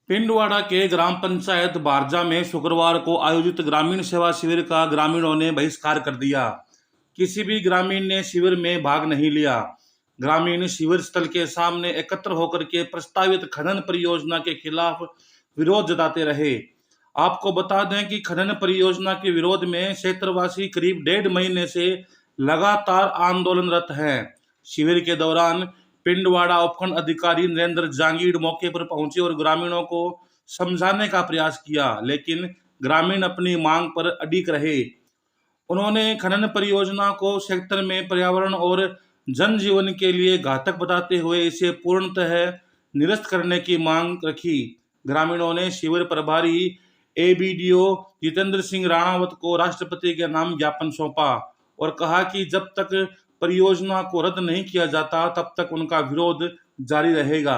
पिंडवाड़ा के ग्राम पंचायत बारजा में शुक्रवार को आयोजित ग्रामीण सेवा शिविर का ग्रामीणों ने बहिष्कार कर दिया। किसी भी ग्रामीण ने शिविर में भाग नहीं लिया। ग्रामीण शिविर स्थल के सामने एकत्र होकर के प्रस्तावित खनन परियोजना के खिलाफ विरोध जताते रहे। आपको बता दें कि खनन परियोजना के विरोध में क्षेत्रवासी करीब 1.5 महीने से लगातार आंदोलनरत हैं। शिविर के दौरान पिंडवाड़ा उपखंड अधिकारी नरेंद्र जांगीड़ मौके पर पहुंचे और ग्रामीणों को समझाने का प्रयास किया, लेकिन ग्रामीण अपनी मांग पर अडिग रहे। उन्होंने खनन परियोजना को क्षेत्र में पर्यावरण और जनजीवन के लिए घातक बताते हुए इसे पूर्णतः निरस्त करने की मांग रखी। ग्रामीणों ने शिविर प्रभारी एबीडीओ जितेंद्र सिंह राणावत को राष्ट्रपति के नाम ज्ञापन सौंपा और कहा कि जब तक परियोजना को रद्द नहीं किया जाता तब तक उनका विरोध जारी रहेगा।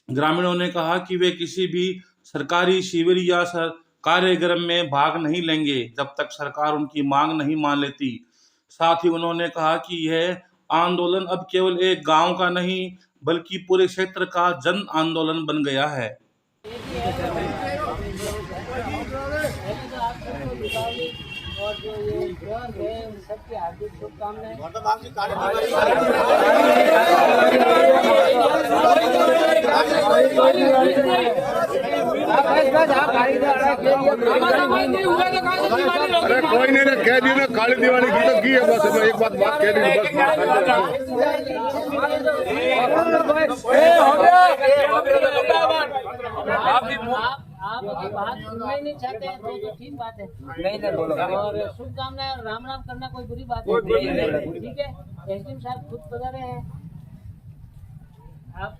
ग्रामीणों ने कहा कि वे किसी भी सरकारी शिविर या कार्यक्रम में भाग नहीं लेंगे जब तक सरकार उनकी मांग नहीं मान लेती। साथ ही उन्होंने कहा कि यह आंदोलन अब केवल एक गांव का नहीं बल्कि पूरे क्षेत्र का जन आंदोलन बन गया है। और जो ये त्योहार है उन सबकी हार्दिक शुभकामनाएं। अरे कोई नहीं कह दी ना, काली दिवाली की तो की है, बस एक बात कह दी आप बात सुनना ही नहीं चाहते हैं तो ठीक बात है। नहीं बोलो। और शुभकामनाएं और राम राम करना कोई बुरी बात नहीं, ठीक है। एसडीएम साहब खुद पधारे हैं। आप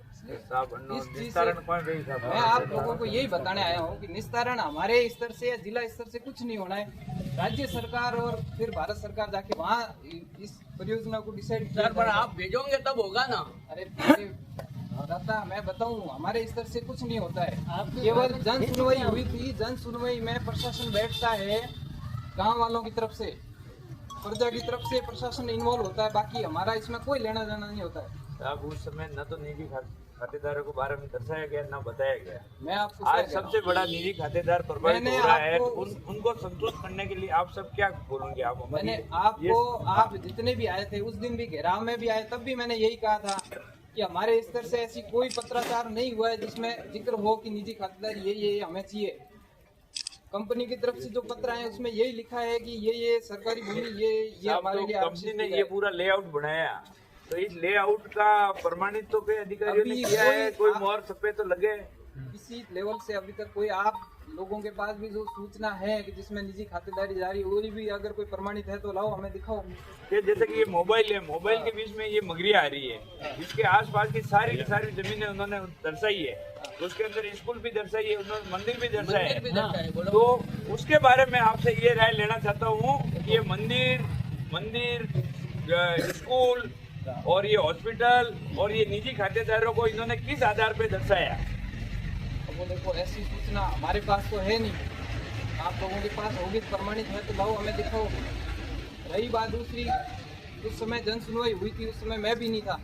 मैं आप लोगों को यही बताने आया हूँ कि निस्तारण हमारे स्तर से या जिला स्तर से कुछ नहीं होना है। राज्य सरकार और फिर भारत सरकार जाके वहाँ इस परियोजना को डिसाइड कर, पर आप भेजोगे तब होगा ना। अरे दादा मैं बताऊँ, हमारे स्तर से कुछ नहीं होता है। केवल जन सुनवाई हुई थी। जन सुनवाई में प्रशासन बैठता है, गाँव वालों की तरफ से, प्रजा की तरफ से प्रशासन इन्वॉल्व होता है। बाकी हमारा इसमें कोई लेना देना नहीं होता है। अब उस समय न तो निजी खातेदारों को बारे में दर्शाया गया न बताया गया। मैं आपको आज सबसे बड़ा निजी खातेदार प्रभावित हो रहा है। उनको संतुष्ट करने के लिए आप सब क्या बोलोगे? आप मैंने आपको, आप जितने भी आए थे उस दिन भी घेराव में भी आए, तब भी मैंने यही कहा था कि हमारे स्तर से ऐसी कोई पत्राचार नहीं हुआ है जिसमें जिक्र हो कि निजी खातेदार ये हमें चाहिए। कंपनी की तरफ से जो पत्र आए उसमें यही लिखा है कि ये सरकारी भूमि ये हमारे लिए कंपनी ने ये पूरा लेआउट बनाया, तो इस लेआउट का प्रमाणित तो कोई अधिकारियों ने किया है? कोई मोहर छपे तो लगे? किसी लेवल से अभी तक कोई आप लोगों के पास भी जो सूचना है कि जिसमें निजी खातेदारी जारी हो रही भी अगर कोई प्रमाणित है तो लाओ हमें दिखाओ। जैसे कि ये मोबाइल है, मोबाइल के बीच में ये मगरिया आ रही है, जिसके आसपास की सारी जमीनें उन्होंने दर्शाई है। उसके अंदर स्कूल भी दर्शाई है, उन्होंने मंदिर भी दर्शाया है। तो उसके बारे में आपसे ये राय लेना चाहता हूँ कि ये मंदिर, स्कूल और ये हॉस्पिटल और ये निजी खातेदारों को इन्होंने किस आधार पे दर्शाया? वो देखो ऐसी सूचना हमारे पास तो है नहीं। आप लोगों के पास होगी प्रमाणित है तो लाओ हमें दिखाओ। रही बात दूसरी, उस समय जन सुनवाई हुई थी, उस समय मैं भी नहीं था।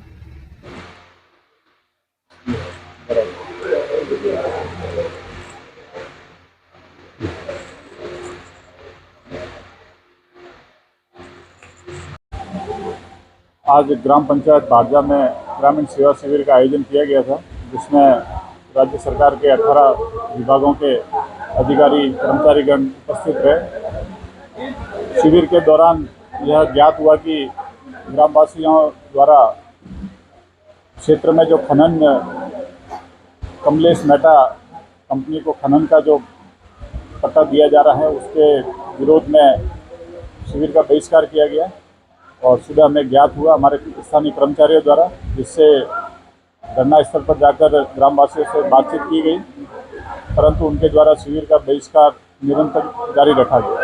आज ग्राम पंचायत बारजा में ग्रामीण सेवा शिविर का आयोजन किया गया था, जिसमें राज्य सरकार के 18 विभागों के अधिकारी कर्मचारीगण उपस्थित रहे। शिविर के दौरान यह ज्ञात हुआ कि ग्रामवासियों द्वारा क्षेत्र में जो खनन, कमलेश मेहता कंपनी को खनन का जो पट्टा दिया जा रहा है उसके विरोध में शिविर का बहिष्कार किया गया। और सुबह हमें ज्ञात हुआ हमारे स्थानीय कर्मचारियों द्वारा, जिससे धरना स्थल पर जाकर ग्रामवासियों से बातचीत की गई, परंतु उनके द्वारा शिविर का बहिष्कार निरंतर जारी रखा गया।